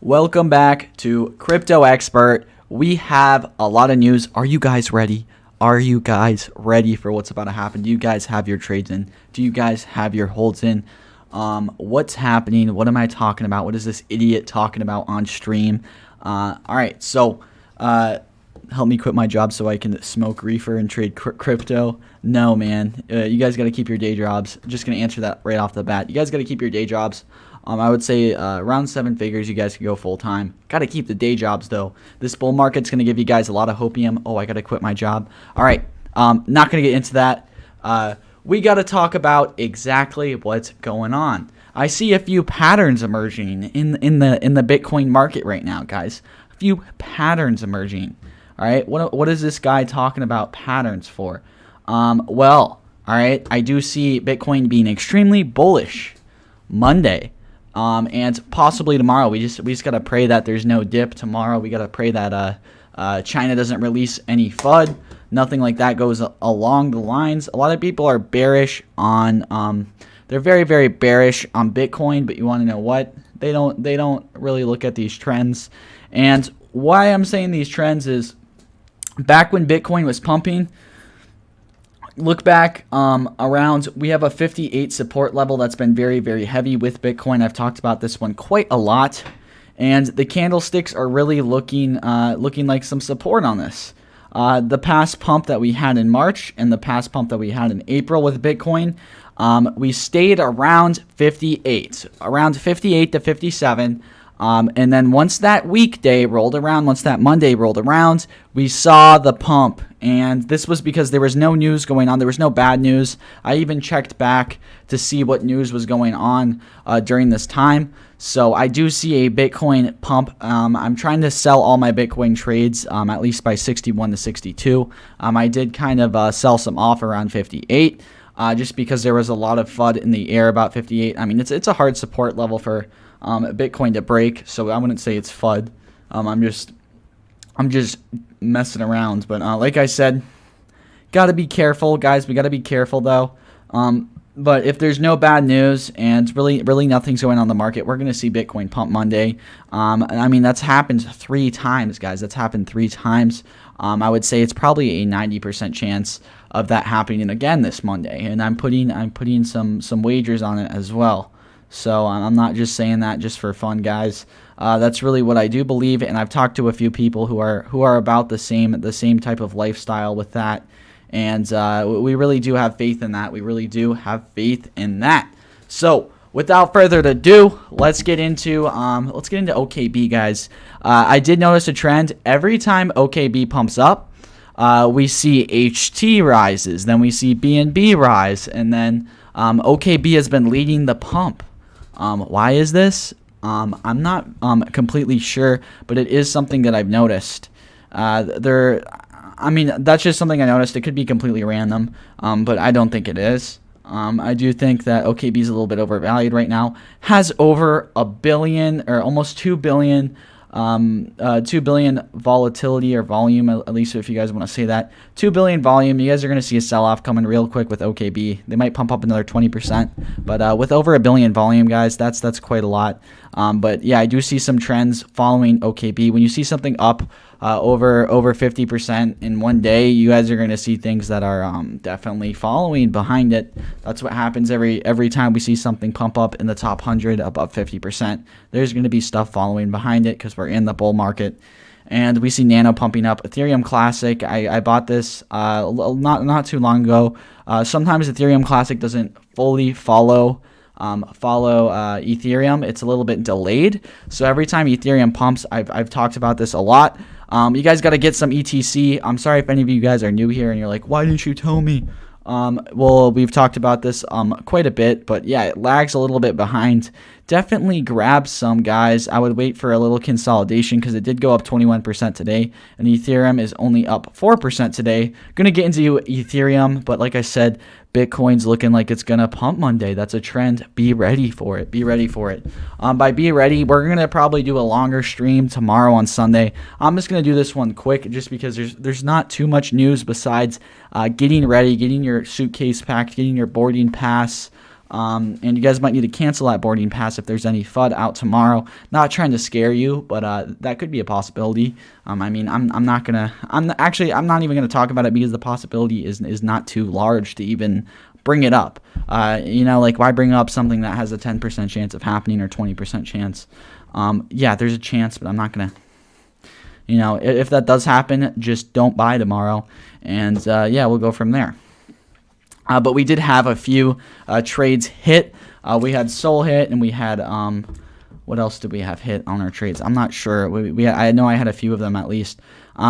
Welcome back to Crypto Expert. We have a lot of news. Are you guys ready? Are you guys ready for what's about to happen? Do you guys have your trades in? Do you guys have your holds in? What's happening? What am I talking about? What is this idiot talking about on stream? All right, so help me quit my job so I can smoke reefer and trade crypto. No, man. You guys got to keep your day jobs. I'm just going to answer that right off the bat. You guys got to keep your day jobs. I would say around 7 figures, you guys can go full time. Got to keep the day jobs though. This bull market's going to give you guys a lot of hopium. Oh, I got to quit my job. All right, not going to get into that. We got to talk about exactly what's going on. I see a few patterns emerging in the Bitcoin market right now, guys. A few patterns emerging. All right, what is this guy talking about patterns for? Well, all right, I do see Bitcoin being extremely bullish Monday. And possibly tomorrow. We just gotta pray that there's no dip tomorrow. We gotta pray that China doesn't release any FUD. Nothing like that goes along the lines. A lot of people are bearish on. They're very, very bearish on Bitcoin. But you want to know what? They don't really look at these trends. And why I'm saying these trends is back when Bitcoin was pumping. Look back around, we have a 58 support level that's been very, very heavy with Bitcoin. I've talked about this one quite a lot, and the candlesticks are really looking like some support on this. The past pump that we had in March and the past pump that we had in April with Bitcoin, we stayed around 58 to 57. And then once that weekday rolled around, once that Monday rolled around, we saw the pump. And this was because there was no news going on. There was no bad news. I even checked back to see what news was going on during this time. So I do see a Bitcoin pump. I'm trying to sell all my Bitcoin trades at least by 61 to 62. I did kind of sell some off around 58 just because there was a lot of FUD in the air about 58. I mean, it's a hard support level for Bitcoin to break, so I wouldn't say it's FUD. I'm just messing around, but like I said, gotta be careful, guys. We gotta be careful though. But if there's no bad news and really nothing's going on in the market, we're gonna see Bitcoin pump Monday. I mean, that's happened 3 times, guys. That's happened 3 times. I would say it's probably a 90% chance of that happening again this Monday, and I'm putting some wagers on it as well. So I'm not just saying that just for fun, guys. That's really what I do believe, and I've talked to a few people who are about the same type of lifestyle with that, and we really do have faith in that. We really do have faith in that. So without further ado, let's get into OKB, guys. I did notice a trend. Every time OKB pumps up, we see HT rises, then we see BNB rise, and then OKB has been leading the pump. Why is this? I'm not completely sure, but it is something that I've noticed. I mean, that's just something I noticed. It could be completely random, but I don't think it is. I do think that OKB is a little bit overvalued right now. Has over a billion or almost 2 billion. 2 billion volatility or volume, at least if you guys want to say that. 2 billion volume. You guys are going to see a sell-off coming real quick with OKB. They might pump up another 20%, but with over a billion volume, guys, that's quite a lot. But yeah, I do see some trends following OKB. When you see something up over 50% in one day, you guys are going to see things that are definitely following behind it. That's what happens every time we see something pump up in the top 100 above 50%. There's going to be stuff following behind it because we're in the bull market. And we see Nano pumping up. Ethereum Classic, I bought this not too long ago. Sometimes Ethereum Classic doesn't fully follow Ethereum. It's a little bit delayed. So every time Ethereum pumps, I've talked about this a lot. You guys got to get some ETC. I'm sorry if any of you guys are new here and you're like, why didn't you tell me? Well, we've talked about this quite a bit, but yeah, it lags a little bit behind. Definitely grab some, guys. I would wait for a little consolidation because it did go up 21% today, and Ethereum is only up 4% today. Going to get into Ethereum, but like I said, Bitcoin's looking like it's going to pump Monday. That's a trend. Be ready for it. Be ready for it. By be ready, we're going to probably do a longer stream tomorrow on Sunday. I'm just going to do this one quick just because there's not too much news besides getting ready, getting your suitcase packed, getting your boarding pass, And you guys might need to cancel that boarding pass if there's any FUD out tomorrow. Not trying to scare you, but that could be a possibility. I mean, I'm not even gonna talk about it because the possibility is not too large to even bring it up. You know, like, why bring up something that has a 10% chance of happening or 20% chance? Yeah, there's a chance, but I'm not gonna. You know, if that does happen, just don't buy tomorrow, and yeah, we'll go from there. But we did have a few trades hit. We had Sol hit, and we had what else did we have hit on our trades? I'm not sure. I know I had a few of them at least.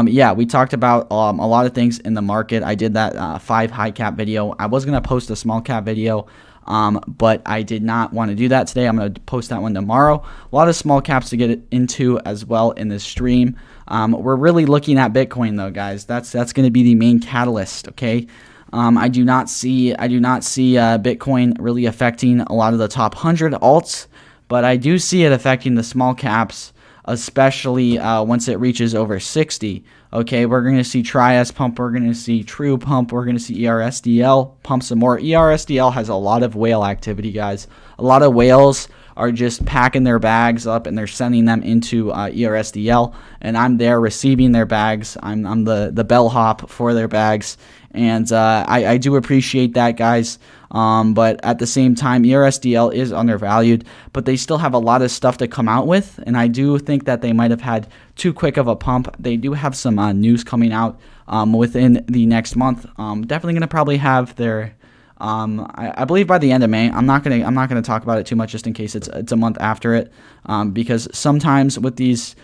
Yeah, we talked about a lot of things in the market. I did that 5 high cap video. I was gonna post a small cap video, but I did not want to do that today. I'm gonna post that one tomorrow. A lot of small caps to get into as well in this stream. We're really looking at Bitcoin though, guys. That's going to be the main catalyst. Okay. I do not see Bitcoin really affecting a lot of the top 100 alts, but I do see it affecting the small caps, especially once it reaches over 60. Okay, we're going to see Trias pump, we're going to see True pump, we're going to see ERSDL pump some more. ERSDL has a lot of whale activity, guys. A lot of whales are just packing their bags up and they're sending them into ERSDL, and I'm there receiving their bags. I'm the bellhop for their bags, and I do appreciate that, guys. But at the same time, ERSDL is undervalued, but they still have a lot of stuff to come out with, and I do think that they might have had too quick of a pump. They do have some news coming out within the next month. Definitely going to probably have their I believe by the end of May. I'm not gonna talk about it too much just in case it's a month after it, because sometimes with these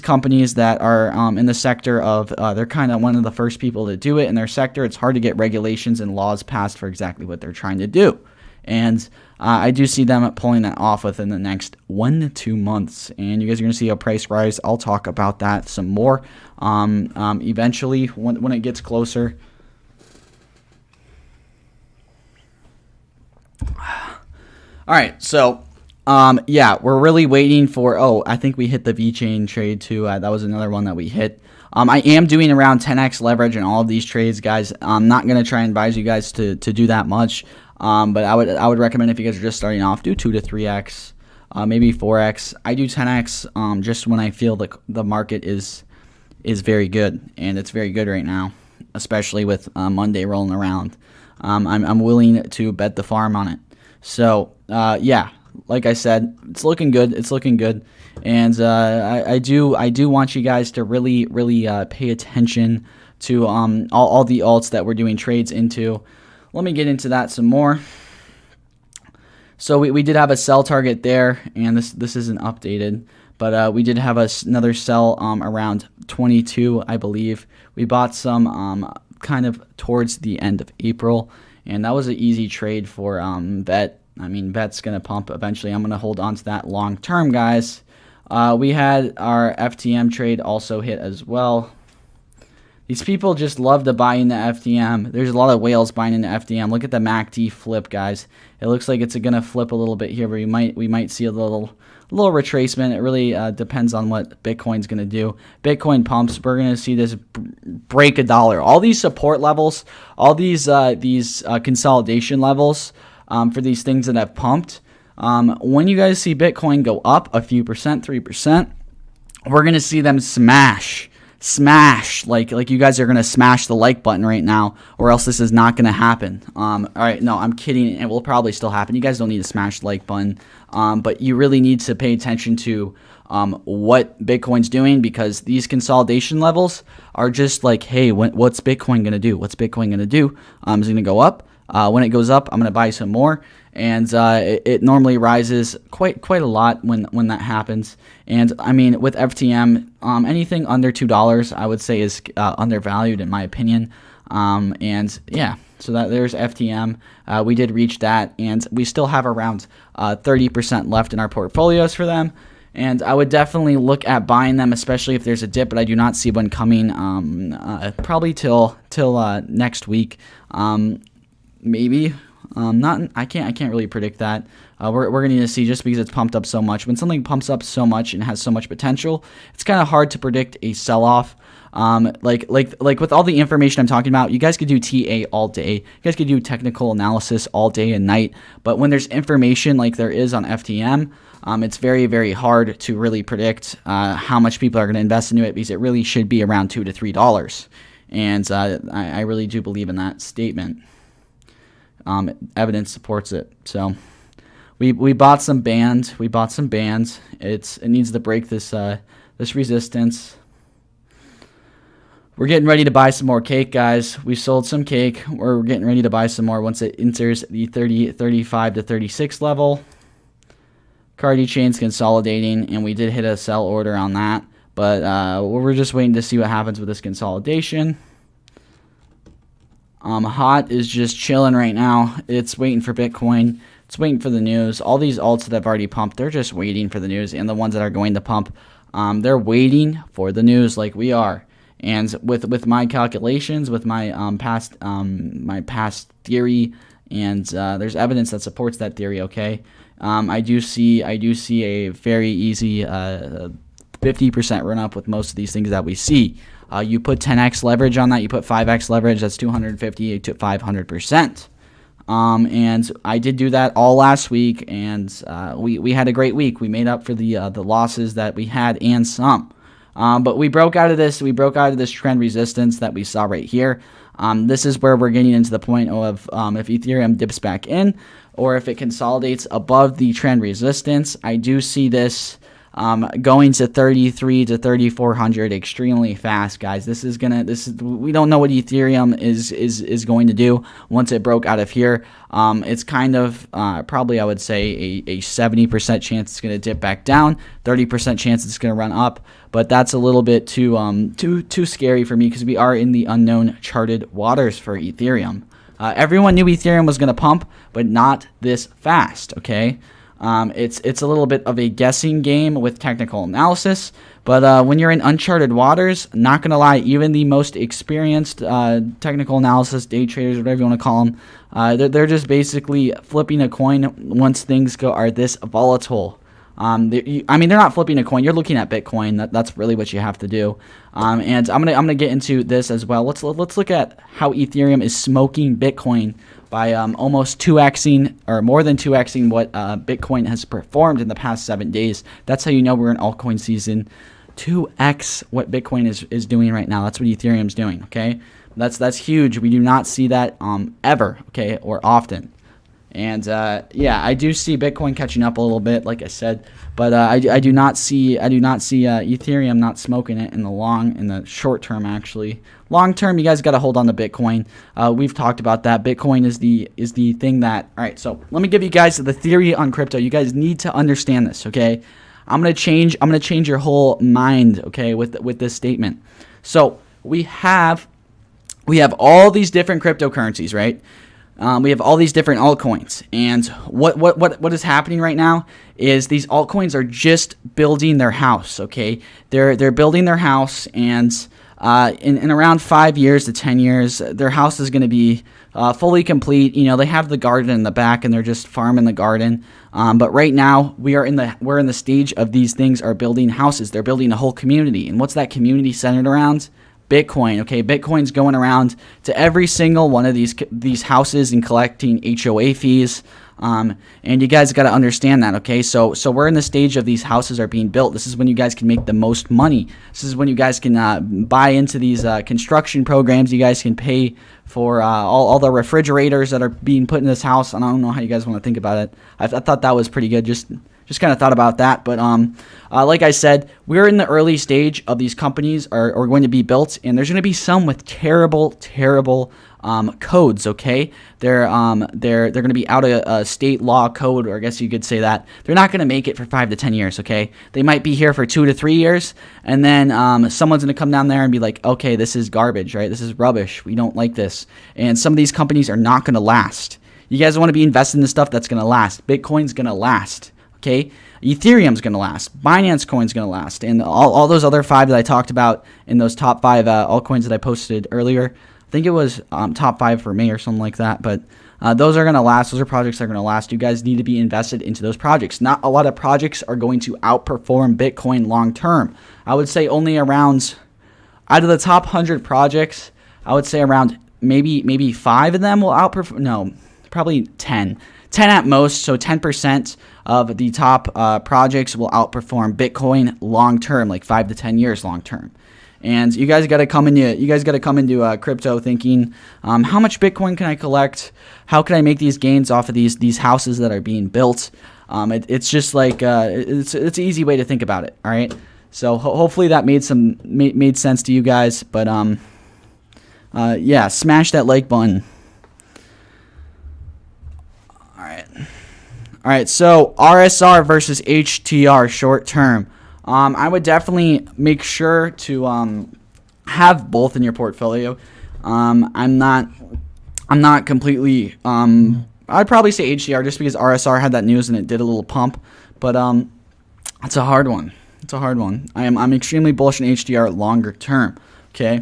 companies that are in the sector of they're kind of one of the first people to do it in their sector. It's hard to get regulations and laws passed for exactly what they're trying to do, and I do see them pulling that off within the next 1 to 2 months, and you guys are gonna see a price rise. I'll talk about that some more eventually when it gets closer. All right, so yeah, we're really waiting for. I think we hit the VeChain trade too. That was another one that we hit. I am doing around 10x leverage in all of these trades, guys. I'm not gonna try and advise you guys to do that much, but I would recommend if you guys are just starting off, do 2 to 3x, maybe 4x. I do 10x just when I feel the market is very good, and it's very good right now, especially with Monday rolling around. I'm willing to bet the farm on it. So yeah, like I said, it's looking good. It's looking good, and I do want you guys to really pay attention to all the alts that we're doing trades into. Let me get into that some more. So we did have a sell target there, and this isn't updated, but we did have another sell around 22, I believe. We bought some kind of towards the end of April. And that was an easy trade for VET. I mean, VET's going to pump eventually. I'm going to hold on to that long term, guys. We had our FTM trade also hit as well. These people just love to buy into FTM. There's a lot of whales buying into FTM. Look at the MACD flip, guys. It looks like it's going to flip a little bit here, but we might see a little retracement. It really depends on what Bitcoin's going to do. Bitcoin pumps. We're going to see this break $1. All these support levels, all these consolidation levels for these things that have pumped. When you guys see Bitcoin go up a few percent, 3%, we're going to see them smash. Like you guys are going to smash the like button right now, or else this is not going to happen. All right, no, I'm kidding. It will probably still happen. You guys don't need to smash the like button, but you really need to pay attention to what Bitcoin's doing, because these consolidation levels are just like, hey, what's Bitcoin going to do? What's Bitcoin going to do? Is it going to go up? When it goes up, I'm going to buy some more. And it normally rises quite a lot when that happens. And I mean, with FTM, anything under $2, I would say is undervalued in my opinion. And yeah, so there's FTM. We did reach that, and we still have around 30% left in our portfolios for them. And I would definitely look at buying them, especially if there's a dip, but I do not see one coming probably till next week. Maybe. I can't really predict that. We're gonna need to see, just because it's pumped up so much. When something pumps up so much and has so much potential, it's kind of hard to predict a sell-off. Like with all the information I'm talking about, you guys could do TA all day. You guys could do technical analysis all day and night. But when there's information like there is on FTM, it's very, very hard to really predict how much people are going to invest into it, because it really should be around $2 to $3. And I really do believe in that statement. Evidence supports it. So we bought some bands. It needs to break this this resistance. We're getting ready to buy some more cake, guys. We sold some cake. We're getting ready to buy some more once it enters the 35 to 36 level. Cardi chain's consolidating, and we did hit a sell order on that. But we're just waiting to see what happens with this consolidation. Hot is just chilling right now. It's waiting for Bitcoin. It's waiting for the news. All these alts that have already pumped, they're just waiting for the news. And the ones that are going to pump, they're waiting for the news like we are. And with my calculations, with my past theory, and there's evidence that supports that theory. Okay, I do see a very easy 50% run up with most of these things that we see. You put 10x leverage on that, you put 5x leverage, that's 250 to 500%. And I did do that all last week, and we had a great week. We made up for the losses that we had and some. But we broke out of this. We broke out of this trend resistance that we saw right here. This is where we're getting into the point of if Ethereum dips back in, or if it consolidates above the trend resistance. I do see this going to 33 to 3400 extremely fast, guys. We don't know what Ethereum is going to do once it broke out of here. It's kind of probably, I would say, a 70% chance it's going to dip back down, 30% chance it's going to run up, but that's a little bit too scary for me, because we are in the unknown charted waters for Ethereum. Everyone knew Ethereum was going to pump, but not this fast. Okay. It's a little bit of a guessing game with technical analysis, but when you're in uncharted waters, not gonna lie, even the most experienced technical analysis day traders, whatever you want to call them, they're just basically flipping a coin once things are this volatile. I mean, they're not flipping a coin. You're looking at Bitcoin. That's really what you have to do. And I'm gonna get into this as well. Let's look at how Ethereum is smoking Bitcoin by almost 2xing, or more than 2xing what Bitcoin has performed in the past 7 days. That's how you know we're in altcoin season. 2x what Bitcoin is doing right now. That's what Ethereum's doing. Okay, that's huge. We do not see that ever. Okay, or often. And yeah, I do see Bitcoin catching up a little bit, like I said, but I do not see Ethereum not smoking it in the short term. Actually, long term, you guys got to hold on to Bitcoin. We've talked about that. Bitcoin is the thing that. All right, so let me give you guys the theory on crypto. You guys need to understand this, okay? I'm gonna change your whole mind, okay, with this statement. So we have all these different cryptocurrencies, right? We have all these different altcoins, and what is happening right now is these altcoins are just building their house. Okay, they're building their house, and in around 5 years to 10 years, their house is going to be fully complete. You know, they have the garden in the back, and they're just farming the garden. But right now, we're in the stage of these things are building houses. They're building a whole community, and what's that community centered around? Bitcoin. Okay, Bitcoin's going around to every single one of these houses and collecting HOA fees. And you guys got to understand that. Okay, so we're in the stage of these houses are being built. This is when you guys can make the most money. This is when you guys can buy into these construction programs. You guys can pay for all the refrigerators that are being put in this house. And I don't know how you guys want to think about it. I thought that was pretty good. Just kind of thought about that. But like I said, we're in the early stage of these companies are going to be built, and there's going to be some with terrible codes. Okay, they're going to be out of a state law code, or I guess you could say that they're not going to make it for 5 to 10 years. Okay, they might be here for 2 to 3 years, and then someone's going to come down there and be like, okay, this is garbage, right? This is rubbish. We don't like this, and some of these companies are not going to last. You guys want to be investing in stuff that's going to last. Bitcoin's going to last. Okay, Ethereum's going to last. Binance Coin's going to last. And all those other 5 that I talked about in those top 5 altcoins that I posted earlier, I think it was top 5 for May or something like that. But those are going to last. Those are projects that are going to last. You guys need to be invested into those projects. Not a lot of projects are going to outperform Bitcoin long term. I would say only around Out of the top 100 projects, I would say around maybe 5 of them will outperform. No, probably 10. 10 at most, so 10% of the top projects will outperform Bitcoin long term, like 5 to 10 years long term. And you guys got to come into crypto thinking, how much Bitcoin can I collect? How can I make these gains off of these houses that are being built? It's just like it's an easy way to think about it. All right. So hopefully that made sense to you guys. But yeah, smash that like button. All right. So RSR versus HTR short term. I would definitely make sure to have both in your portfolio. I'm not completely. I'd probably say HDR just because RSR had that news and it did a little pump, but it's a hard one. I'm extremely bullish on HDR longer term. Okay,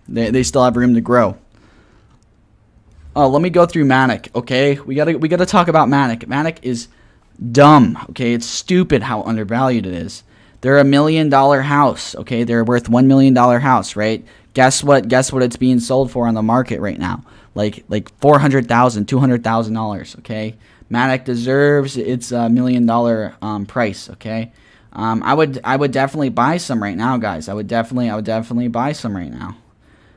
they still have room to grow. Oh, let me go through Manic. Okay, we gotta talk about Manic. Manic is dumb. Okay, it's stupid how undervalued it is. They're $1 million house. Okay, they're worth $1 million house, right? Guess what it's being sold for on the market right now? Like $400,000, $200,000. Okay, Manic deserves its $1 million price. Okay, I would definitely buy some right now, guys. I would definitely buy some right now.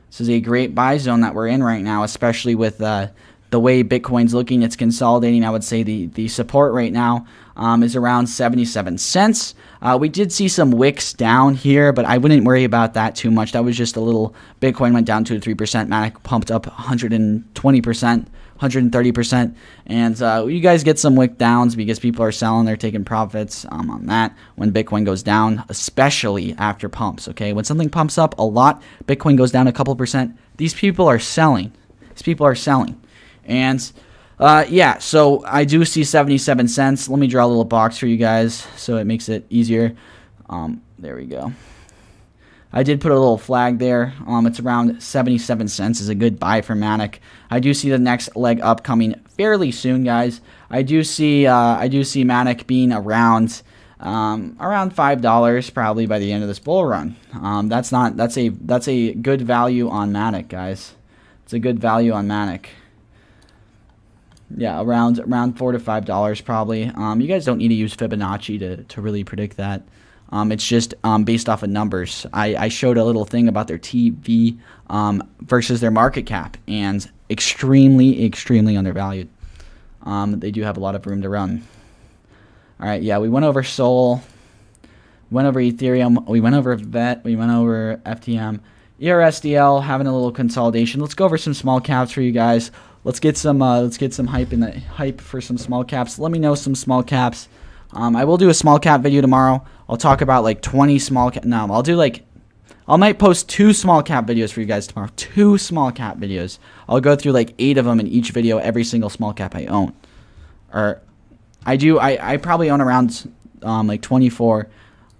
This is a great buy zone that we're in right now, especially with the way Bitcoin's looking. It's consolidating. I would say the support right now is around 77 cents. We did see some wicks down here, but I wouldn't worry about that too much. That was just a little. Bitcoin went down 2 to 3%. Manic pumped up 120%, 130%. And you guys get some wick downs because people are selling. They're taking profits on that when Bitcoin goes down, especially after pumps. Okay, when something pumps up a lot, Bitcoin goes down a couple percent. These people are selling. And yeah, so I do see 77 cents. Let me draw a little box for you guys so it makes it easier. There we go. I did put a little flag there. It's around 77 cents is a good buy for Manic. I do see the next leg up coming fairly soon, guys. I do see Manic being around $5 probably by the end of this bull run. That's a good value on Manic, guys. It's a good value on Manic. Yeah, around $4 to $5 probably. You guys don't need to use Fibonacci to really predict that. It's just based off of numbers. I showed a little thing about their TV versus their market cap, and extremely undervalued. They do have a lot of room to run. All right, yeah, we went over Sol, went over Ethereum, we went over VET, we went over FTM, ERSDL having a little consolidation. Let's go over some small caps for you guys. Let's get some hype for some small caps. Let me know some small caps. I will do a small cap video tomorrow. I'll talk about like 20 small cap. No, I might post 2 small cap videos for you guys tomorrow. 2 small cap videos. I'll go through like 8 of them in each video, every single small cap I own. Or I probably own around like 24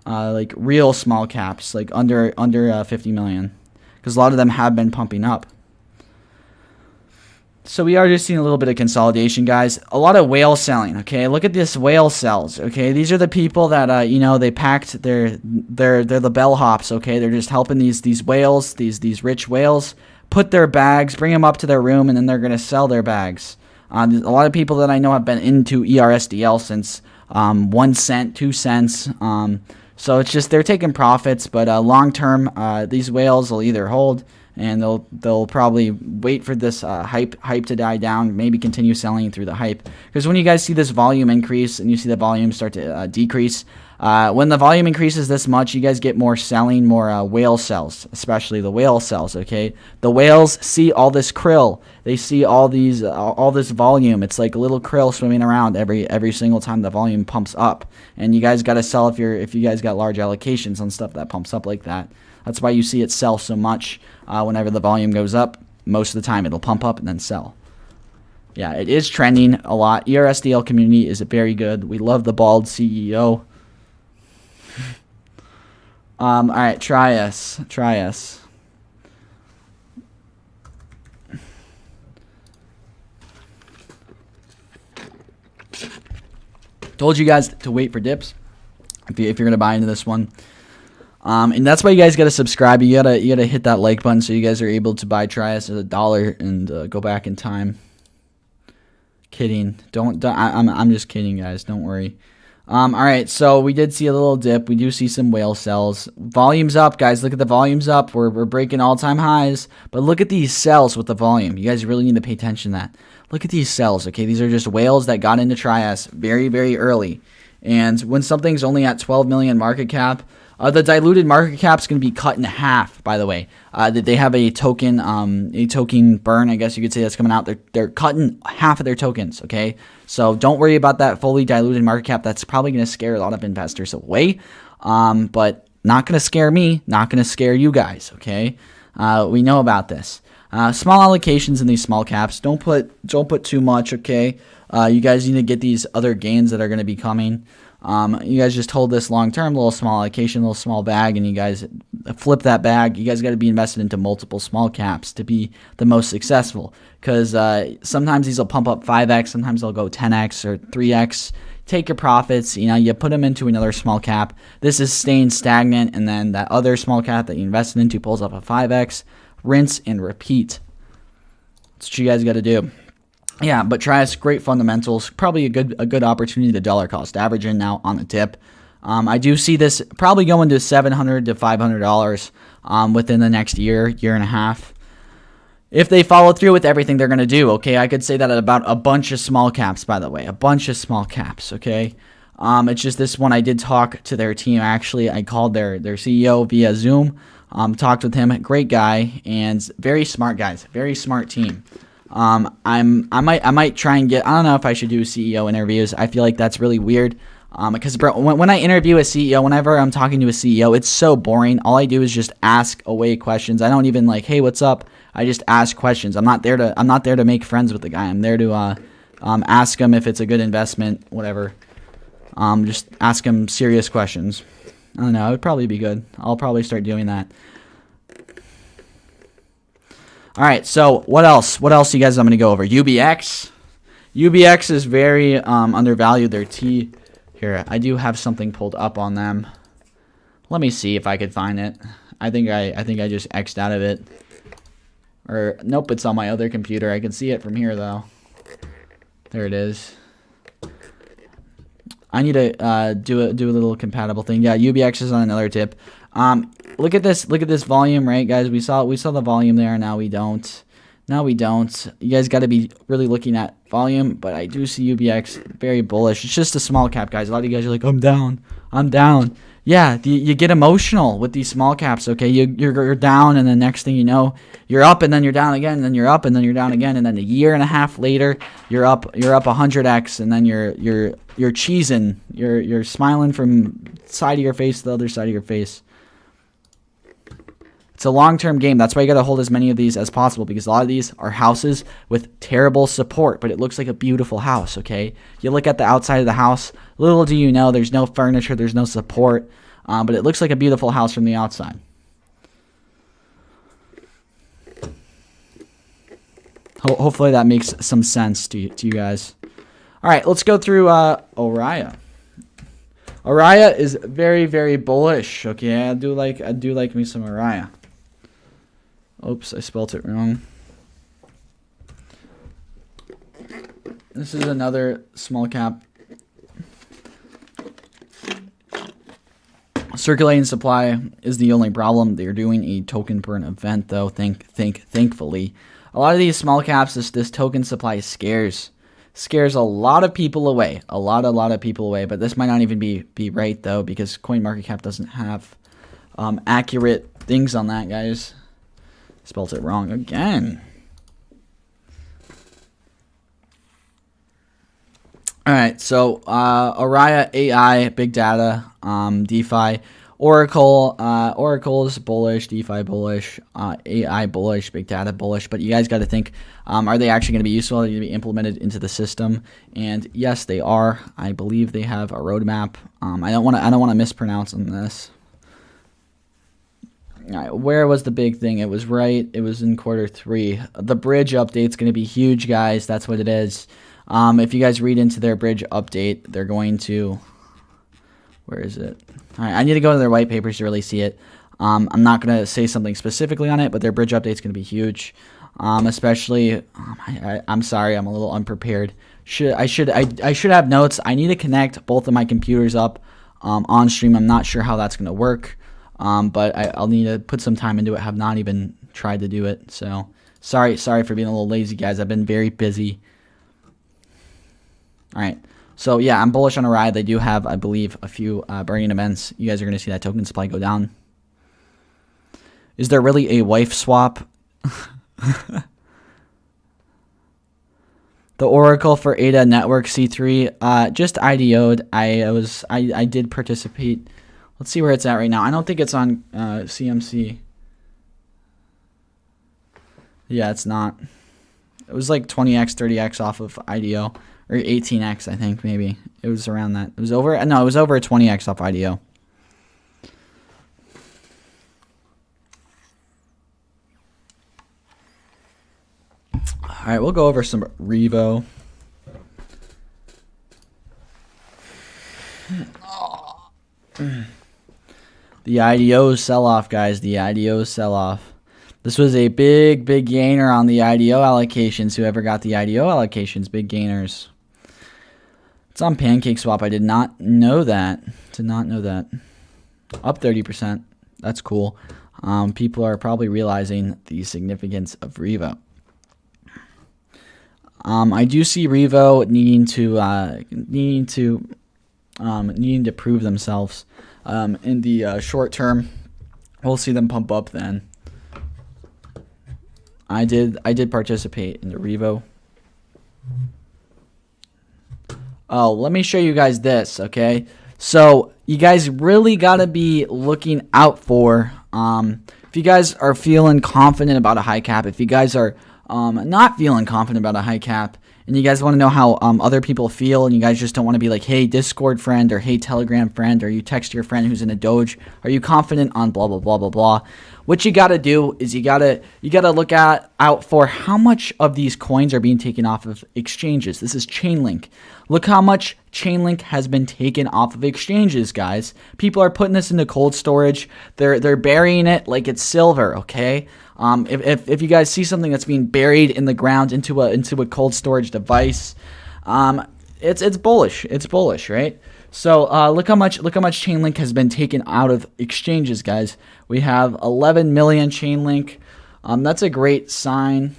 like real small caps, like under 50 million, because a lot of them have been pumping up. So we are just seeing a little bit of consolidation, guys. A lot of whale selling. Okay, look at this whale sells. Okay, these are the people that they packed they're the bellhops. Okay, they're just helping these whales, these rich whales, put their bags, bring them up to their room, and then they're gonna sell their bags. A lot of people that I know have been into ERSDL since 1 cent, 2 cents. So it's just they're taking profits, but long term, these whales will either hold, and they'll probably wait for this hype to die down, maybe continue selling through the hype. Because when you guys see this volume increase and you see the volume start to decrease, when the volume increases this much, you guys get more selling, more whale sells, especially the whale sells. Okay, the whales see all this krill, they see all this volume. It's like a little krill swimming around every single time the volume pumps up, and you guys got to sell if you guys got large allocations on stuff that pumps up like that. That's why you see it sell so much whenever the volume goes up. Most of the time it'll pump up and then sell. Yeah, it is trending a lot. ERSDL community is very good. We love the bald CEO. All right, try us. Told you guys to wait for dips if you're going to buy into this one. And that's why you guys gotta subscribe. You gotta hit that like button so you guys are able to buy Trias at $1 and go back in time. Kidding. I'm just kidding, guys. Don't worry. All right, so we did see a little dip. We do see some whale sells. Volume's up, guys. Look at the volume's up. We're breaking all-time highs. But look at these sells with the volume. You guys really need to pay attention to that. Look at these sells, okay? These are just whales that got into Trias very, very early. And when something's only at 12 million market cap, the diluted market cap is going to be cut in half, by the way. They have a token burn, I guess you could say, that's coming out. They're cutting half of their tokens, okay? So don't worry about that fully diluted market cap. That's probably going to scare a lot of investors away, but not going to scare me, not going to scare you guys, okay? We know about this. Small allocations in these small caps. Don't put too much, okay? You guys need to get these other gains that are going to be coming. You guys just hold this long term, little small allocation, little small bag, and you guys flip that bag. You guys got to be invested into multiple small caps to be the most successful, because sometimes these will pump up 5x, sometimes they'll go 10x or 3x. Take your profits, you put them into another small cap. This is staying stagnant, and then that other small cap that you invested into pulls up a 5x. Rinse and repeat. That's what you guys got to do. Yeah, but Trias, great fundamentals. Probably a good opportunity to dollar cost average in now on the tip. I do see this probably going to $700 to $500 within the next year and a half. If they follow through with everything they're going to do, okay? I could say that about a bunch of small caps, by the way. A bunch of small caps, okay? It's just this one I did talk to their team. Actually, I called their CEO via Zoom. Talked with him. Great guy and very smart guys. Very smart team. I might try and get, I don't know if I should do CEO interviews. I feel like that's really weird. Because bro, when I interview a CEO, whenever I'm talking to a CEO, it's so boring. All I do is just ask away questions. I don't even like, hey, what's up? I just ask questions. I'm not there to make friends with the guy. I'm there to ask him if it's a good investment, whatever. Just ask him serious questions. I don't know. It would probably be good. I'll probably start doing that. All right, so what else? What else, you guys? I'm going to go over UBX. UBX is very undervalued. Their T here. I do have something pulled up on them. Let me see if I could find it. I think I just X'd out of it. Or nope, it's on my other computer. I can see it from here though. There it is. I need to do a little compatible thing. Yeah, UBX is on another tip. Look at this volume, right, guys? We saw the volume there. Now we don't. You guys got to be really looking at volume, but I do see UBX very bullish. It's just a small cap, guys. A lot of you guys are like, I'm down. Yeah, you get emotional with these small caps, okay? You're down, and the next thing you know, you're up, and then you're down again, and then you're up, and then you're down again, and then a year and a half later, you're up 100x, and then you're cheesing, you're smiling from side of your face to the other side of your face. It's a long-term game. That's why you got to hold as many of these as possible, because a lot of these are houses with terrible support, but it looks like a beautiful house, okay? You look at the outside of the house, little do you know, there's no furniture, there's no support, but it looks like a beautiful house from the outside. Hopefully that makes some sense to you guys. All right, let's go through Oriya. Oriya is very, very bullish, okay? I do like me some Oriya. Oops, I spelled it wrong. This is another small cap. Circulating supply is the only problem. They're doing a token burn event, though. Thankfully, a lot of these small caps, this token supply scares a lot of people away. A lot of people away. But this might not even be right, though, because CoinMarketCap doesn't have accurate things on that, guys. Spelled it wrong again. All right, so Oriya, AI, big data, DeFi, Oracle is bullish, DeFi bullish, AI bullish, big data bullish. But you guys got to think, are they actually going to be useful? Are they going to be implemented into the system? And yes, they are. I believe they have a roadmap. I don't want to mispronounce on this. All right, where was the big thing? It was right. It was in Q3. The bridge update's going to be huge, guys. That's what it is. If you guys read into their bridge update, they're going to... Where is it? All right, I need to go to their white papers to really see it. I'm not going to say something specifically on it, but their bridge update is going to be huge. Especially, I'm sorry, I'm a little unprepared. I should have notes. I need to connect both of my computers up on stream. I'm not sure how that's going to work, but I'll need to put some time into it. Have not even tried to do it, so sorry for being a little lazy, guys. I've been very busy. All right. So, yeah, I'm bullish on a ride. They do have, I believe, a few burning events. You guys are going to see that token supply go down. Is there really a wife swap? The Oracle for ADA Network C3 just IDO'd. I did participate. Let's see where it's at right now. I don't think it's on CMC. Yeah, it's not. It was like 20x, 30x off of IDO. Or 18x, I think, maybe. It was around that. It was over. No, it was over 20x off IDO. All right, we'll go over some Revo. The IDO sell-off, guys. The IDO sell-off. This was a big gainer on the IDO allocations. Whoever got the IDO allocations, big gainers. It's on PancakeSwap. I did not know that. Did not know that. Up 30%. That's cool. People are probably realizing the significance of Revo. I do see Revo needing to prove themselves in the short term. We'll see them pump up then. I did participate in the Revo. Oh, let me show you guys this, okay? So you guys really gotta be looking out for if you guys are feeling confident about a high cap, if you guys are not feeling confident about a high cap, and you guys want to know how other people feel, and you guys just don't want to be like, hey, Discord friend, or hey, Telegram friend, or you text your friend who's in a Doge, are you confident on blah, blah, blah, blah, blah. What you got to do is you gotta look out for how much of these coins are being taken off of exchanges. This is Chainlink. Look how much Chainlink has been taken off of exchanges, guys. People are putting this into cold storage. They're burying it like it's silver, okay? If you guys see something that's being buried in the ground into a cold storage device, it's bullish. It's bullish, right? So look how much Chainlink has been taken out of exchanges, guys. We have 11 million Chainlink. That's a great sign.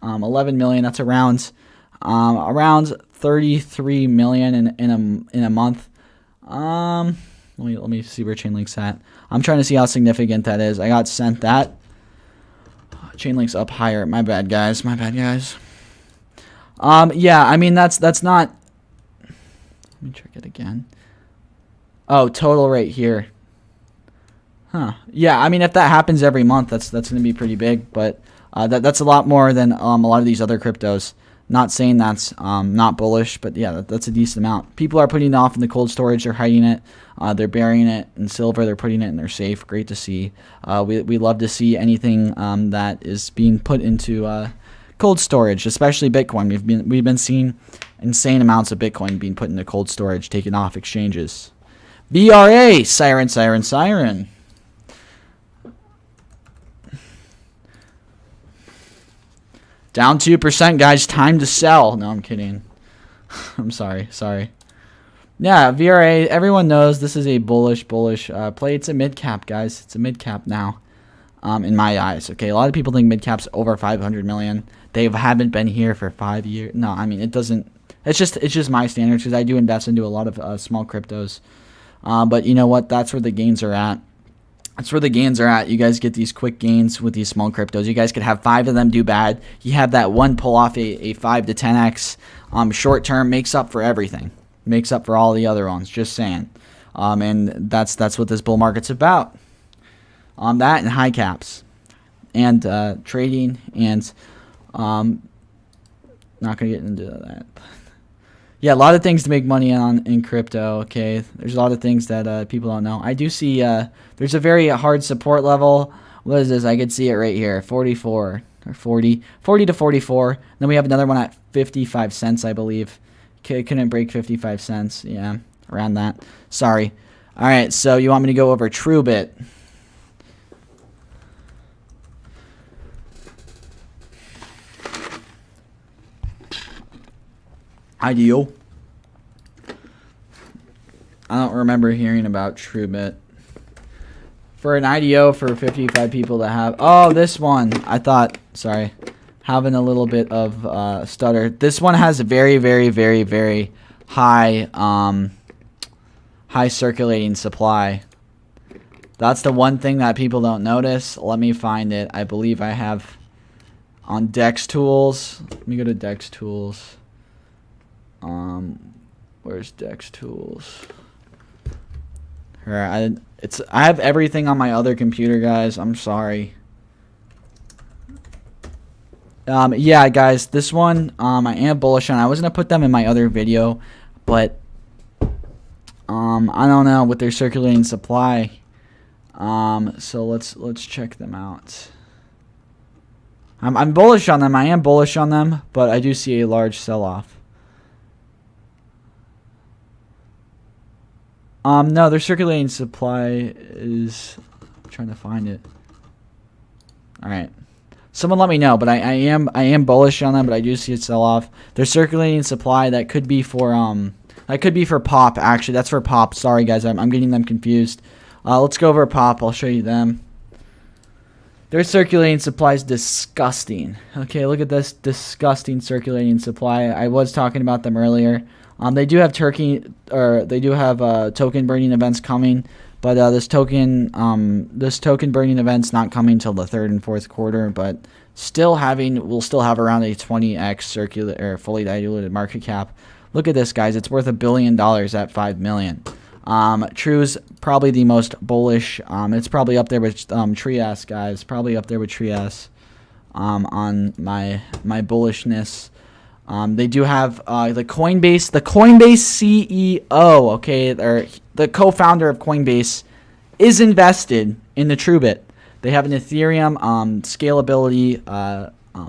11 million. That's around 33 million in a month. Let me see where Chainlink's at. I'm trying to see how significant that is. I got sent that. Chainlink's up higher. My bad, guys. My bad, guys. Yeah, I mean that's not. Let me check it again. Oh, total right here. Huh. Yeah, I mean if that happens every month, that's going to be pretty big, but that's a lot more than a lot of these other cryptos. Not saying that's not bullish, but yeah, that's a decent amount. People are putting it off in the cold storage. They're hiding it. They're burying it in silver. They're putting it in their safe. Great to see. We love to see anything that is being put into cold storage, especially Bitcoin. We've been seeing insane amounts of Bitcoin being put into cold storage, taken off exchanges. VRA, siren, siren, siren. Down 2%, guys. Time to sell. No, I'm kidding. I'm sorry. Yeah, VRA, everyone knows this is a bullish play. It's a mid-cap, guys. It's a mid-cap now, in my eyes. Okay, a lot of people think mid-cap's over 500 million. They haven't been here for 5 years. No, I mean, it doesn't. It's just my standards because I do invest into a lot of small cryptos. But you know what? That's where the gains are at. That's where the gains are at. You guys get these quick gains with these small cryptos. You guys could have 5 of them do bad. You have that one pull off a 5 to 10x. Short term makes up for everything. Makes up for all the other ones. Just saying. And that's what this bull market's about. That and high caps. And trading and not going to get into that. Yeah, a lot of things to make money on in crypto, okay? There's a lot of things that people don't know. I do see there's a very hard support level. What is this? I could see it right here, 44 or 40 to 44. Then we have another one at 55 cents, I believe. Couldn't break 55 cents. Yeah, around that. Sorry. All right, so you want me to go over TrueBit? IDO. I don't remember hearing about TrueBit. For an IDO for 55 people to have. Oh, this one. I thought, sorry, having a little bit of stutter. This one has a very, very, very, very high, high circulating supply. That's the one thing that people don't notice. Let me find it. I believe I have on Dex Tools. Let me go to Dex Tools. Where's Dex Tools? I have everything on my other computer, guys. I'm sorry. Yeah, guys, this one I am bullish on. I was gonna put them in my other video, but I don't know with their circulating supply. So let's check them out. I'm bullish on them. I am bullish on them, but I do see a large sell-off. No, their circulating supply is... I'm trying to find it. Alright. Someone let me know, but I am bullish on them, but I do see it sell off. Their circulating supply, that could be for Pop, actually. That's for Pop. Sorry guys, I'm getting them confused. Let's go over Pop. I'll show you them. Their circulating supply is disgusting. Okay, look at this disgusting circulating supply. I was talking about them earlier. They do have token burning events coming, but this token burning event's not coming till the 3rd and 4th quarter. But we'll still have around a 20x fully diluted market cap. Look at this, guys. It's worth $1 billion at 5 million. True's probably the most bullish. It's probably up there with Trias, guys. Probably up there with Trias. On my bullishness. They do have the Coinbase CEO, okay, or the co-founder of Coinbase is invested in the TrueBit. They have an Ethereum scalability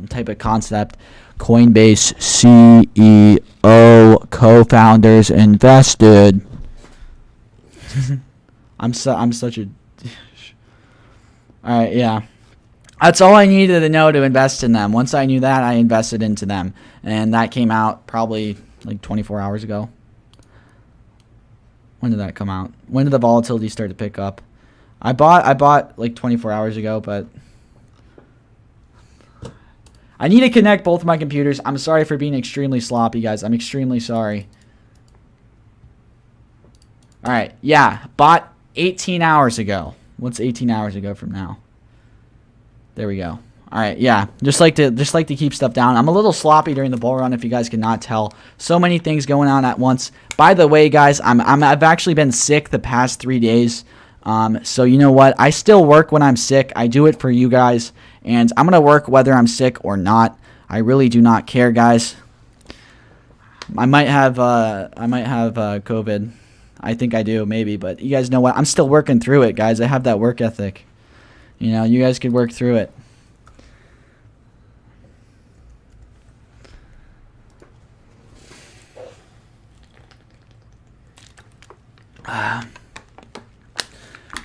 type of concept. Coinbase CEO co-founders invested. I'm such a all right, yeah. That's all I needed to know to invest in them. Once I knew that, I invested into them. And that came out probably like 24 hours ago. When did that come out? When did the volatility start to pick up? I bought like 24 hours ago, but I need to connect both of my computers. I'm sorry for being extremely sloppy, guys. I'm extremely sorry. All right. Yeah, bought 18 hours ago. What's 18 hours ago from now? There we go. All right, yeah. Just like to keep stuff down. I'm a little sloppy during the bull run, if you guys cannot tell. So many things going on at once. By the way, guys, I've actually been sick the past 3 days. So you know what? I still work when I'm sick. I do it for you guys, and I'm gonna work whether I'm sick or not. I really do not care, guys. I might have COVID. I think I do, maybe, but you guys know what? I'm still working through it, guys. I have that work ethic. You know, you guys could work through it.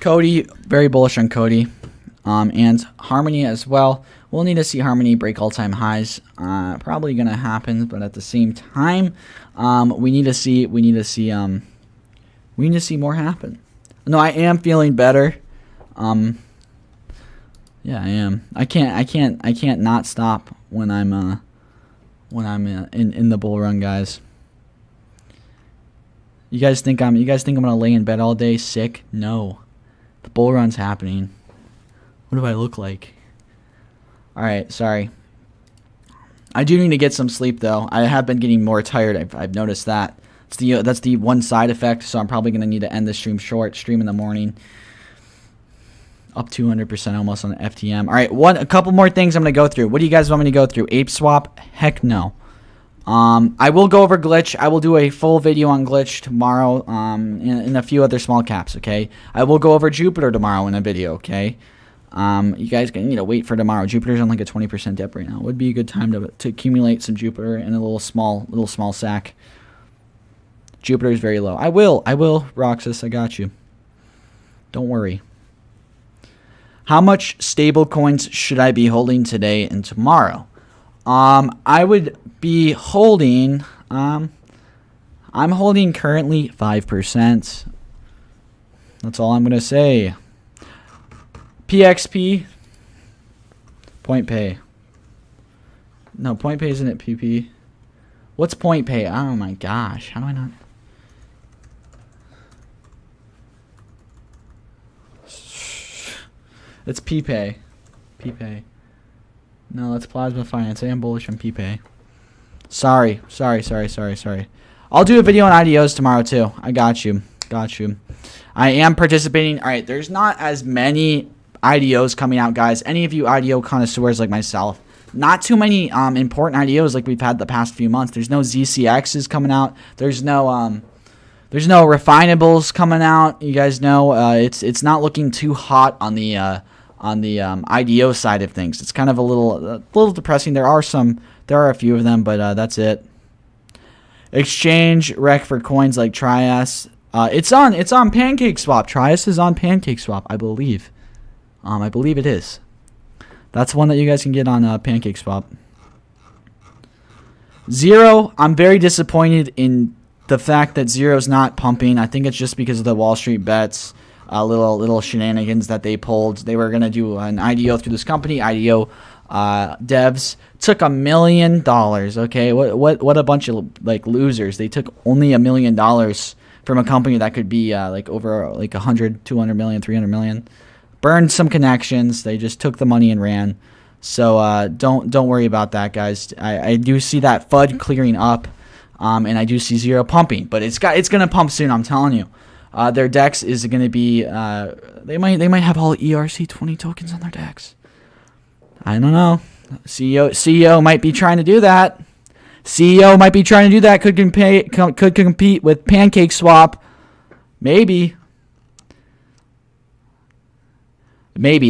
Cody, very bullish on Cody, and Harmony as well. We'll need to see Harmony break all-time highs. Probably gonna happen, but at the same time, we need to see more happen. No, I am feeling better. Yeah, I am. I can't not stop when I'm in the bull run, guys. You guys think I'm gonna lay in bed all day sick? No. The bull run's happening. What do I look like? All right, sorry. I do need to get some sleep though. I have been getting more tired. I've noticed that. That's the one side effect. So I'm probably gonna need to end the stream short. Stream in the morning. Up 200% almost on FTM. All right, a couple more things I'm gonna go through. What do you guys want me to go through? Ape swap? Heck no. I will go over glitch. I will do a full video on glitch tomorrow. In a few other small caps. Okay. I will go over Jupiter tomorrow in a video. Okay. You guys gonna need to wait for tomorrow. Jupiter's on like a 20% dip right now. Would be a good time to accumulate some Jupiter in a little small sack. Jupiter's very low. I will, Roxas. I got you. Don't worry. How much stable coins should I be holding today and tomorrow? I would be holding, I'm holding currently 5%. That's all I'm going to say. PXP, Point Pay. No, Point Pay isn't it PP? What's Point Pay? Oh my gosh, how do I not? It's PPay. PPay. No, that's Plasma Finance. I am bullish on PPay. Sorry. I'll do a video on IDOs tomorrow too. I got you. I am participating. All right, there's not as many IDOs coming out, guys. Any of you IDO connoisseurs like myself, not too many important IDOs like we've had the past few months. There's no ZCXs coming out. There's no refinables coming out. You guys know it's not looking too hot on the IDO side of things. It's kind of a little depressing. There are a few of them, but that's it. Exchange rec for coins like Trias. It's on PancakeSwap. Trias is on PancakeSwap, I believe. I believe it is. That's one that you guys can get on PancakeSwap. Zero, I'm very disappointed in the fact that Zero's not pumping. I think it's just because of the Wall Street bets, little shenanigans that they pulled. They were gonna do an IDO through this company. IDO devs took $1 million. Okay, what a bunch of like losers. They took only $1 million from a company that could be like over like 100, 200 million, 300 million. Burned some connections. They just took the money and ran. So don't worry about that, guys. I do see that FUD clearing up, and I do see Zero pumping, but it's gonna pump soon. I'm telling you. Their DEX is gonna be they might have all ERC20 tokens on their DEX. I don't know. CEO might be trying to do that. CEO might be trying to do that. Could compete with PancakeSwap. Maybe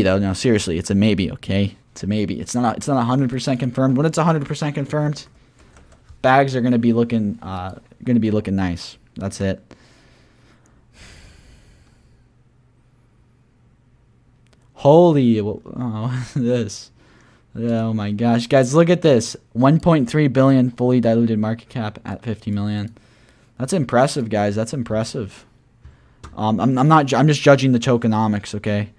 though. No, seriously, it's a maybe. Okay, it's a maybe. It's not 100% confirmed. When it's 100% confirmed, bags are gonna be looking nice. That's it. Holy, this. Oh my gosh, guys, look at this. 1.3 billion fully diluted market cap at 50 million. That's impressive, guys. That's impressive. I'm just judging the tokenomics, okay?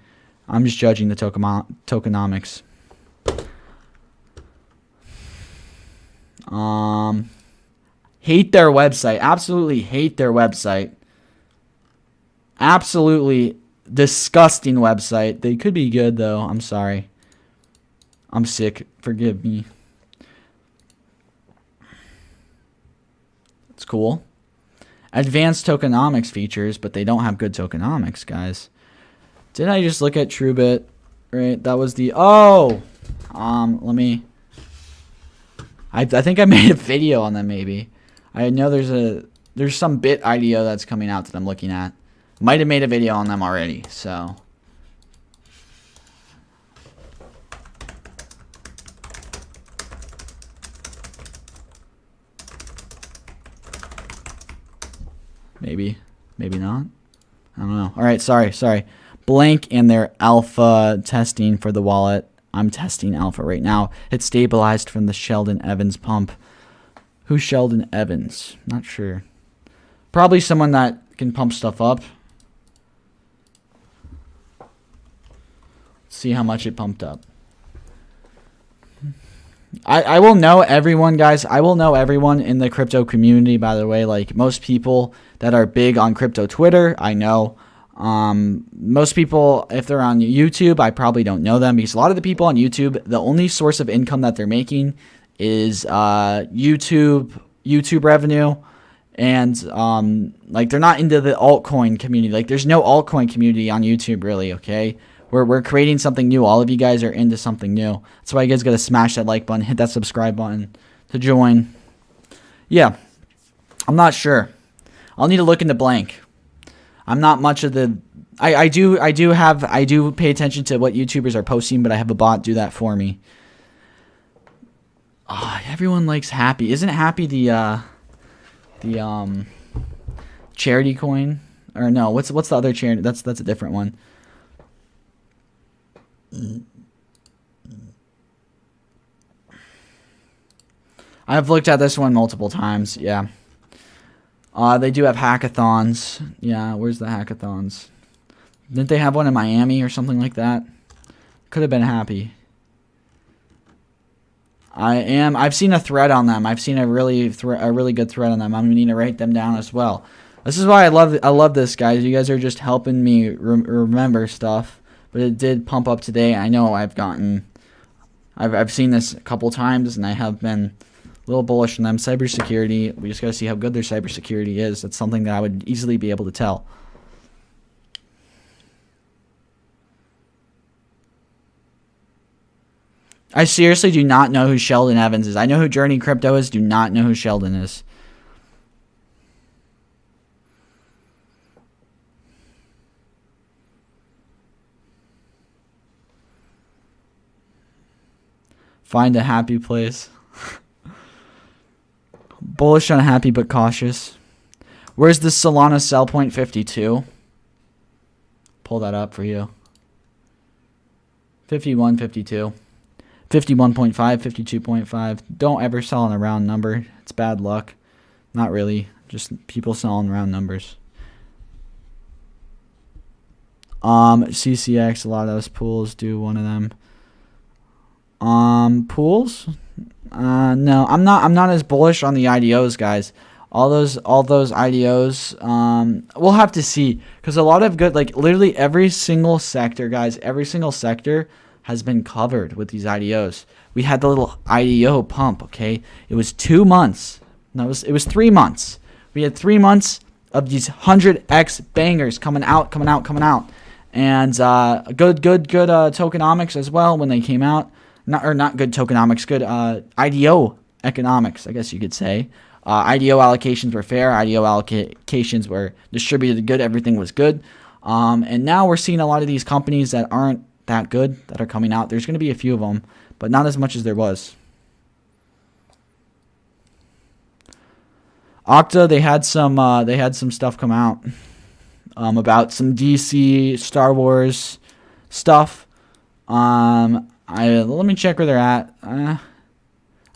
I'm just judging the tokenomics. Hate their website. Absolutely hate their website. Absolutely disgusting website. They could be good though. I'm sorry. I'm sick. Forgive me. It's cool. Advanced tokenomics features, but they don't have good tokenomics, guys. Didn't I just look at TrueBit? Right, that was the let me. I think I made a video on them. Maybe I know there's some bit IDO that's coming out that I'm looking at. Might have made a video on them already. So maybe not. I don't know. All right, sorry. Blank and their alpha testing for the wallet. I'm testing alpha right now. It's stabilized from the Sheldon Evans pump. Who's Sheldon Evans? Not sure. Probably someone that can pump stuff up. Let's see how much it pumped up. I will know everyone, guys. I will know everyone in the crypto community, by the way. Like most people that are big on crypto Twitter, I know. Most people, if they're on YouTube, I probably don't know them because a lot of the people on YouTube, the only source of income that they're making is YouTube revenue, and like they're not into the altcoin community. Like there's no altcoin community on YouTube really. Okay, we're creating something new. All of you guys are into something new. That's why you guys gotta smash that like button, hit that subscribe button to join. Yeah, I'm not sure. I'll need to look into Blank. I'm not much of the. I do pay attention to what YouTubers are posting, but I have a bot do that for me. Everyone likes Happy. Isn't Happy the charity coin? Or no, what's the other charity? That's a different one. I've looked at this one multiple times. Yeah. They do have hackathons. Yeah, where's the hackathons? Didn't they have one in Miami or something like that? Could have been happy. I've seen a thread on them. I've seen a really good thread on them. I'm gonna need to write them down as well. This is why I love this, guys. You guys are just helping me remember stuff. But it did pump up today. I know I've seen this a couple times, and I have been a little bullish on them. Cybersecurity. We just got to see how good their cybersecurity is. That's something that I would easily be able to tell. I seriously do not know who Sheldon Evans is. I know who Journey Crypto is. Do not know who Sheldon is. Find a happy place. Bullish on happy but cautious. Where's the Solana sell point 52? Pull that up for you. 51, 52. 51.5, 52.5. Don't ever sell on a round number. It's bad luck. Not really. Just people selling round numbers. CCX, a lot of those pools do one of them. Pools? No, I'm not as bullish on the IDOs, guys. All those IDOs, we'll have to see, because a lot of good, like literally every single sector, guys, every single sector has been covered with these IDOs. We had the little IDO pump, okay? It was 2 months. No, it was 3 months. We had 3 months of these 100x bangers coming out. And good tokenomics as well when they came out. Not good tokenomics, good IDO economics, I guess you could say. IDO allocations were fair. IDO allocations were distributed good. Everything was good. And now we're seeing a lot of these companies that aren't that good that are coming out. There's going to be a few of them, but not as much as there was. Okta, they had some stuff come out about some DC Star Wars stuff. Let me check where they're at.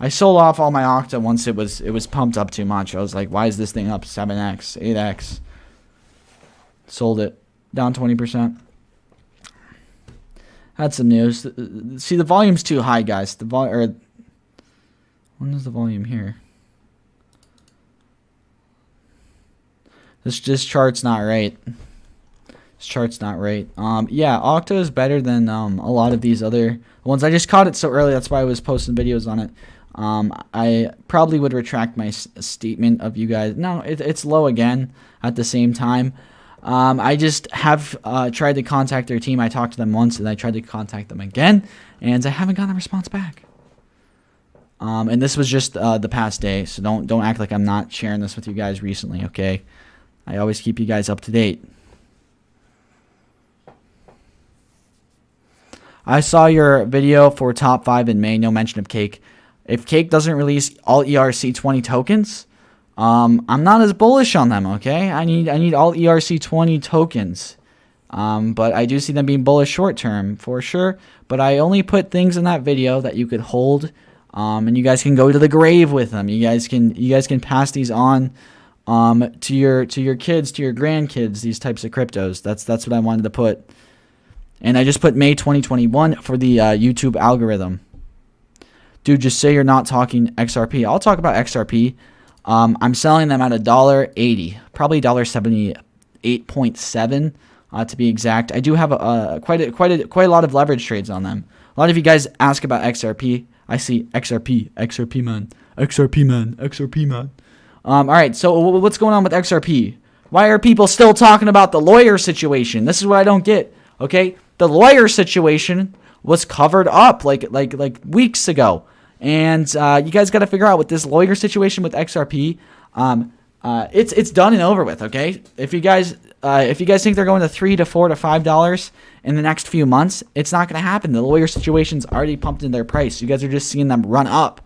I sold off all my Okta once it was pumped up too much. I was like, why is this thing up 7x, 8x? Sold it down 20%. Had some news. See, the volume's too high, guys. When is the volume here? This chart's not right. This chart's not right. Yeah, Okta is better than a lot of these other ones. I just caught it so early. That's why I was posting videos on it. I probably would retract my statement of you guys. No, it's low again at the same time. I just have tried to contact their team. I talked to them once, and I tried to contact them again, and I haven't gotten a response back. And this was just the past day, so don't act like I'm not sharing this with you guys recently, okay? I always keep you guys up to date. I saw your video for top 5 in May. No mention of Cake. If Cake doesn't release all ERC20 tokens, I'm not as bullish on them. Okay, I need all ERC20 tokens. But I do see them being bullish short term for sure. But I only put things in that video that you could hold, and you guys can go to the grave with them. You guys can pass these on to your kids, to your grandkids. These types of cryptos. That's what I wanted to put. And I just put May 2021 for the YouTube algorithm. Dude, just say you're not talking XRP. I'll talk about XRP. I'm selling them at $1.80, probably $1.78.7 to be exact. I do have quite a lot of leverage trades on them. A lot of you guys ask about XRP. I see XRP man. All right, so what's going on with XRP? Why are people still talking about the lawyer situation? This is what I don't get. Okay, the lawyer situation was covered up like weeks ago, and you guys got to figure out with this lawyer situation with XRP. It's done and over with. Okay, if you guys think they're going to $3 to $4 to $5 in the next few months, it's not going to happen. The lawyer situation's already pumped in their price. You guys are just seeing them run up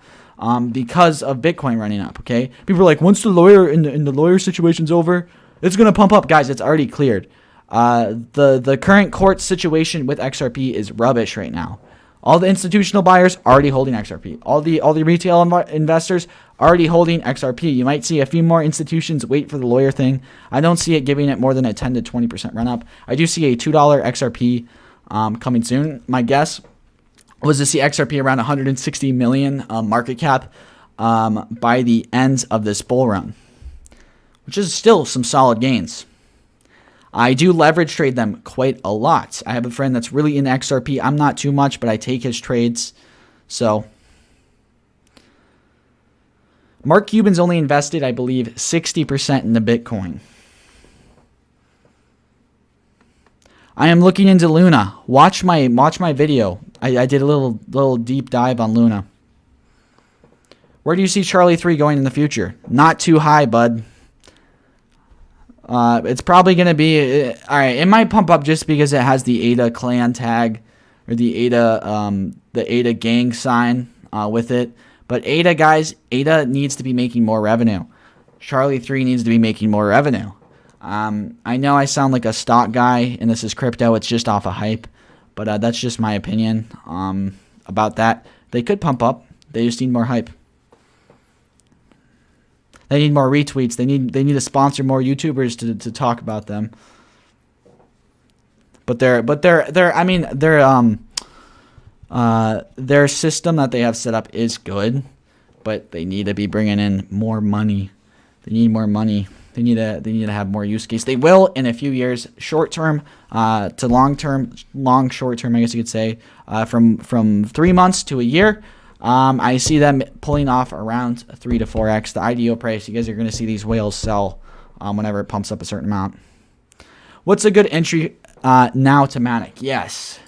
because of Bitcoin running up. Okay, people are like, once the lawyer in the lawyer situation's over, It's going to pump up. Guys, it's already cleared. The current court situation with XRP is rubbish right now. All the institutional buyers already holding XRP. All the retail investors already holding XRP. You might see a few more institutions wait for the lawyer thing. I don't see it giving it more than a 10 to 20% run up. I do see a $2 XRP coming soon. My guess was to see XRP around 160 million market cap by the end of this bull run, which is still some solid gains. I do leverage trade them quite a lot. I have a friend that's really in XRP. I'm not too much, but I take his trades. So Mark Cuban's only invested, I believe, 60% in the Bitcoin. I am looking into Luna. Watch my video. I did a little deep dive on Luna. Where do you see Charlie 3 going in the future? Not too high, bud. It's probably going to be... all right, it might pump up just because it has the ADA clan tag or the ADA gang sign with it. But ADA, guys, ADA needs to be making more revenue. Charlie 3 needs to be making more revenue. I know I sound like a stock guy, and this is crypto. It's just off of hype. But that's just my opinion about that. They could pump up. They just need more hype. They need more retweets. They need to sponsor more YouTubers to talk about them. But their system that they have set up is good, but they need to be bringing in more money. They need more money. They need to have more use case. They will in a few years, short term to long term, short term, I guess you could say, from 3 months to a year. I see them pulling off around 3 to 4x the IDO price. You guys are going to see these whales sell whenever it pumps up a certain amount. What's a good entry now to Manic? Yes.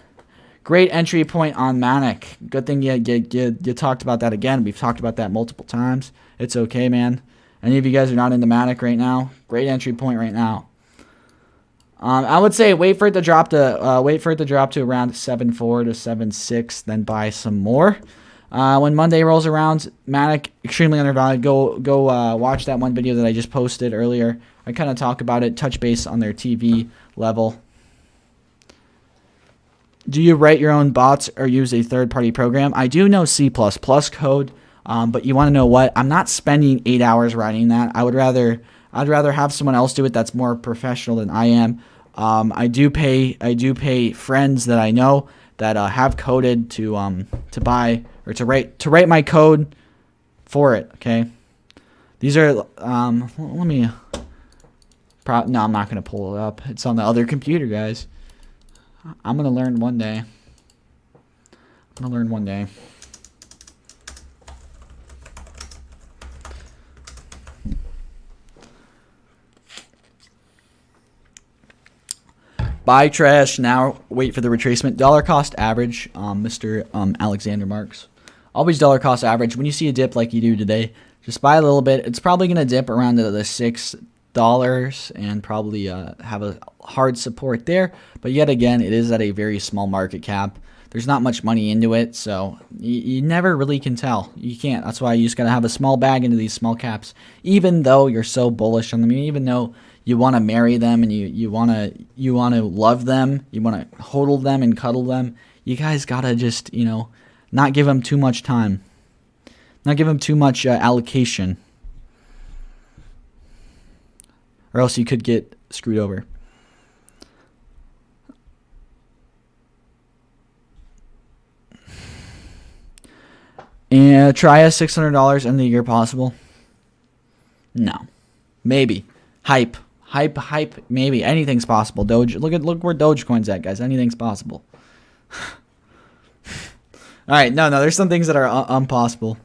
Great entry point on Manic. Good thing you talked about that again. We've talked about that multiple times. It's okay, man. Any of you guys are not into Manic right now? Great entry point right now. I would say wait for it to drop to around 7.4 to 7.6, then buy some more. When Monday rolls around, Manic extremely undervalued. Go watch that one video that I just posted earlier. I kind of talk about it, touch base on their TV level. Do you write your own bots or use a third-party program? I do know C++ code, but you want to know what? I'm not spending 8 hours writing that. I'd rather have someone else do it that's more professional than I am. I do pay friends that I know that have coded to buy or to write my code for it. Okay, these are no, I'm not gonna pull it up. It's on the other computer, guys. I'm gonna learn one day. Buy trash now. Wait for the retracement. Dollar cost average, Mr. Alexander Marks. Always dollar cost average. When you see a dip like you do today, just buy a little bit. It's probably going to dip around the $6 and probably have a hard support there. But yet again, it is at a very small market cap. There's not much money into it, so you never really can tell. You can't. That's why you just got to have a small bag into these small caps. Even though you're so bullish on them, even though you want to marry them and you want to love them, you want to hodl them and cuddle them, you guys got to just, not give them too much time. Not give them too much allocation. Or else you could get screwed over. And try a $600 in the year possible? No. Maybe. Hype, maybe. Anything's possible. Doge. Look where Dogecoin's at, guys. Anything's possible. All right, no, there's some things that are impossible.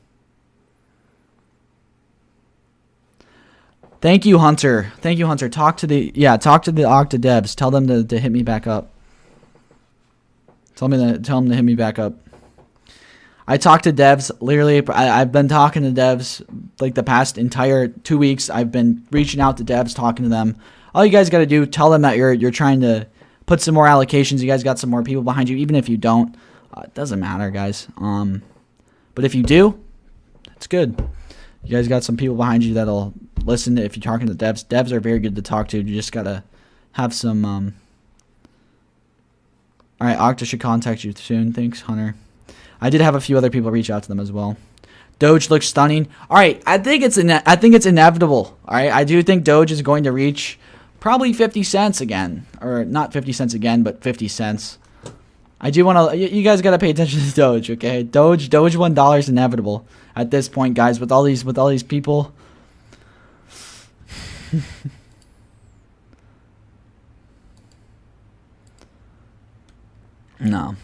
Thank you, Hunter. Talk to the Octa devs. Tell them to hit me back up. Tell them to hit me back up. I talk to devs, literally, I've been talking to devs like the past entire 2 weeks. I've been reaching out to devs, talking to them. All you guys got to do, tell them that you're trying to put some more allocations. You guys got some more people behind you, even if you don't. It doesn't matter, guys. But if you do, it's good. You guys got some people behind you that'll listen if you're talking to devs. Devs are very good to talk to. You just gotta have some. All right, Octa should contact you soon. Thanks, Hunter. I did have a few other people reach out to them as well. Doge looks stunning. All right, I think it's inevitable. All right, I do think Doge is going to reach probably 50 cents again, or not 50 cents again, but 50 cents. I do want to. You guys got to pay attention to Doge, okay? Doge $1 is inevitable at this point, guys. With all these people. No.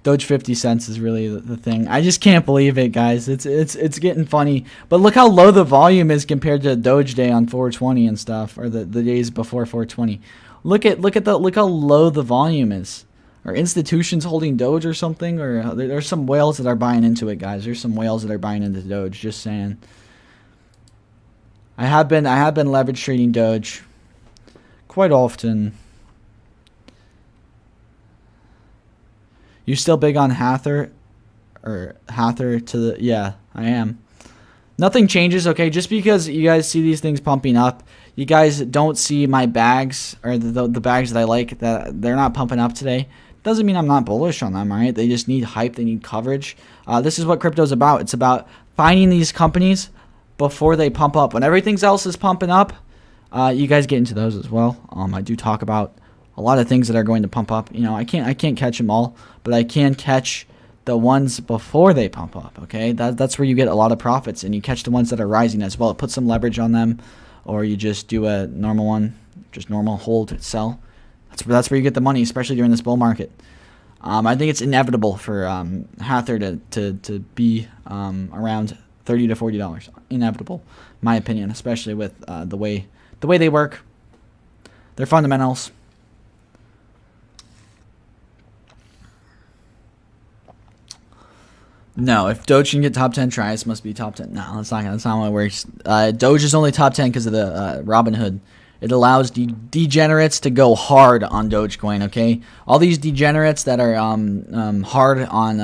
Doge 50 cents is really the thing. I just can't believe it, guys. It's getting funny. But look how low the volume is compared to Doge Day on 420 and stuff, or the days before 420. Look how low the volume is. Are institutions holding Doge or something? Or there's some whales that are buying into it, guys. There's some whales that are buying into Doge. Just saying. I have been leverage trading Doge quite often. You still big on Hather? Or Hather to the... Yeah, I am. Nothing changes, okay? Just because you guys see these things pumping up, you guys don't see my bags, or the bags that I like, that they're not pumping up today. Doesn't mean I'm not bullish on them, right? They just need hype. They need coverage. This is what crypto's about. It's about finding these companies before they pump up. When everything else is pumping up, you guys get into those as well. I do talk about a lot of things that are going to pump up. You know, I can't catch them all, but I can catch the ones before they pump up, okay? That's where you get a lot of profits, and you catch the ones that are rising as well. Put some leverage on them, or you just do a normal one, just normal hold, sell. That's where you get the money, especially during this bull market. I think it's inevitable for Hather to be around $30 to $40. Inevitable, in my opinion, especially with the way they work, their fundamentals. No, if Doge can get top 10 tries, must be top 10. No, that's not how it works. Doge is only top 10 because of the Robinhood. It allows degenerates to go hard on Dogecoin. Okay, all these degenerates that are hard on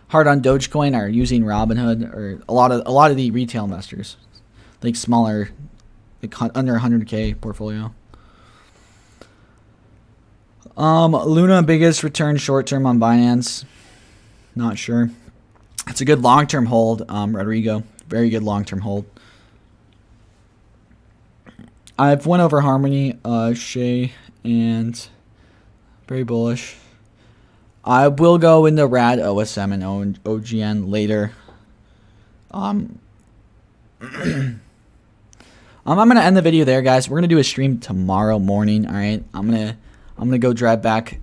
Dogecoin are using Robinhood, or a lot of the retail investors, like smaller, like under 100K portfolio. Luna biggest return short term on Binance. Not sure. It's a good long term hold. Rodrigo, very good long term hold. I've went over Harmony, Shay, and very bullish. I will go into RAD, OSM, and OGN later. I'm gonna end the video there, guys. We're gonna do a stream tomorrow morning. All right. I'm gonna go drive back,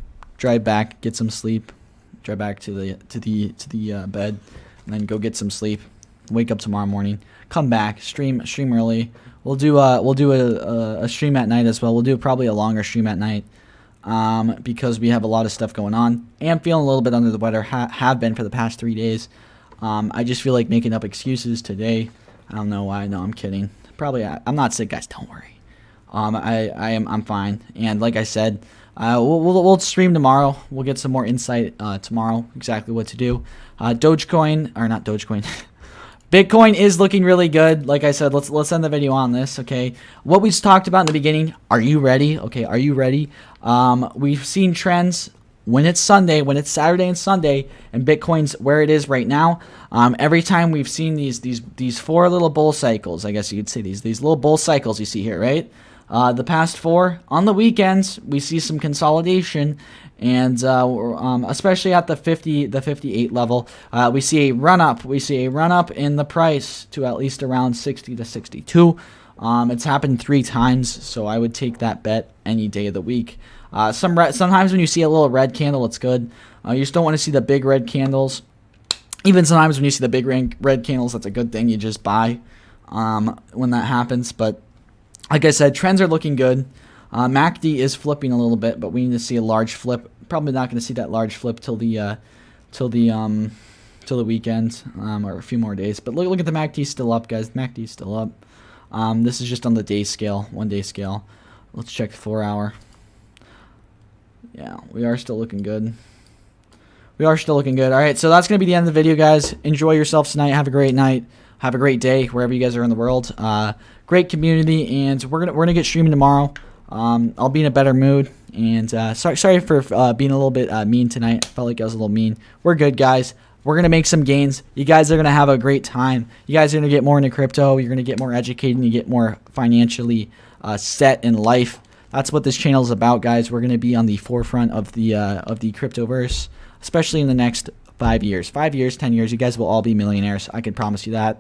get some sleep, drive back to the bed, and then go get some sleep. Wake up tomorrow morning. Come back, stream early. We'll do a stream at night as well. We'll do probably a longer stream at night, because we have a lot of stuff going on. Am feeling a little bit under the weather. Have been for the past 3 days. I just feel like making up excuses today. I don't know why. No, I'm kidding. Probably I'm not sick, guys. Don't worry. I'm fine. And like I said, we'll stream tomorrow. We'll get some more insight tomorrow. Exactly what to do. Dogecoin, or not Dogecoin. Bitcoin is looking really good. Like I said, let's end the video on this, okay? What we talked about in the beginning, are you ready? Okay, are you ready? We've seen trends when it's Sunday, when it's Saturday and Sunday, and Bitcoin's where it is right now. Every time we've seen these four little bull cycles, I guess you could say these little bull cycles you see here, right? The past four, on the weekends, we see some consolidation, and especially at the 58 level, we see a run up. We see a run up in the price to at least around 60 to 62. It's happened 3 times, so I would take that bet any day of the week. Sometimes when you see a little red candle, it's good. You just don't want to see the big red candles. Even sometimes when you see the big red candles, that's a good thing. You just buy when that happens. But like I said, trends are looking good. MACD is flipping a little bit, but we need to see a large flip. Probably not going to see that large flip till the weekend, or a few more days. But look at the MACD still up, guys. MACD is still up. This is just on the day scale, 1 day scale. Let's check the 4 hour. Yeah, we are still looking good. We are still looking good. All right, so that's going to be the end of the video, guys. Enjoy yourselves tonight. Have a great night. Have a great day wherever you guys are in the world. Great community, and we're gonna get streaming tomorrow. I'll be in a better mood. And sorry for being a little bit mean tonight. I felt like I was a little mean. We're good, guys. We're going to make some gains. You guys are going to have a great time. You guys are going to get more into crypto. You're going to get more educated, and you get more financially set in life. That's what this channel is about, guys. We're going to be on the forefront of the cryptoverse, especially in the next 5 years. 5 years, 10 years, you guys will all be millionaires. I can promise you that.